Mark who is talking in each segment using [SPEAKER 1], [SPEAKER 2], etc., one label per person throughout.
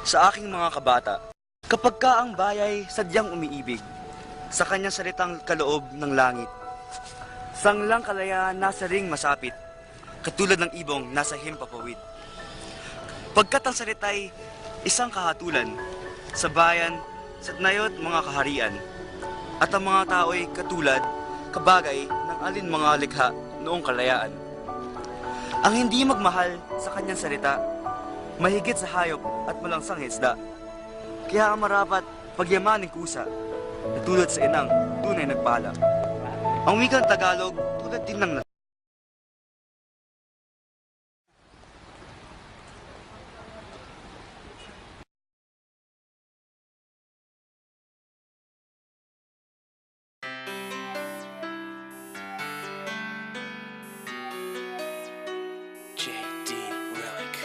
[SPEAKER 1] Sa aking mga kabata, kapag ka ang bayay sadyang umiibig, sa kanyang salitang kaloob ng langit, sanglang kalayaan nasa ring masapit, katulad ng ibong nasa himpapawid. Pagkat ang salita'y isang kahatulan, sa bayan, sa nayot mga kaharian, at ang mga tao'y katulad, kabagay ng alin mga likha noong kalayaan. Ang hindi magmahal sa kanyang salita, mahigit sa hayop at malangsang isda. Kaya ang marapat pagyamaning kusa, na tulad sa inang tunay nagpala. Ang wikang Tagalog tulad din ng
[SPEAKER 2] JD Relic.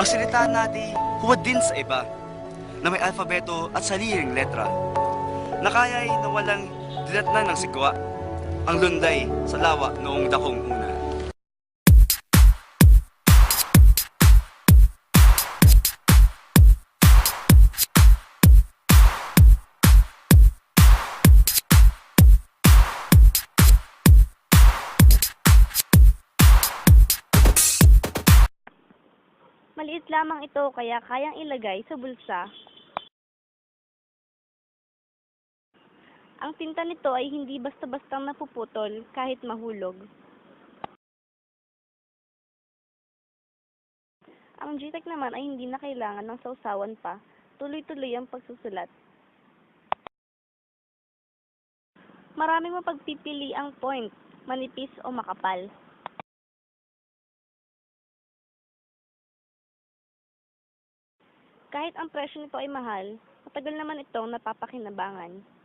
[SPEAKER 1] ang salita natin huwad din sa iba, na may alfabeto at sariling letra, na kaya'y nawalang dinatnan ng sigwa, ang lunday sa lawa noong dakong una.
[SPEAKER 3] Maliit lamang ito kaya kayang ilagay sa bulsa. Ang tinta nito ay hindi basta-bastang napuputol kahit mahulog. Ang GTEC naman ay hindi na kailangan ng sausawan pa, tuloy-tuloy ang pagsusulat. Maraming mapagpipili ang point, manipis o makapal. Kahit ang presyo nito ay mahal, matagal naman itong napapakinabangan.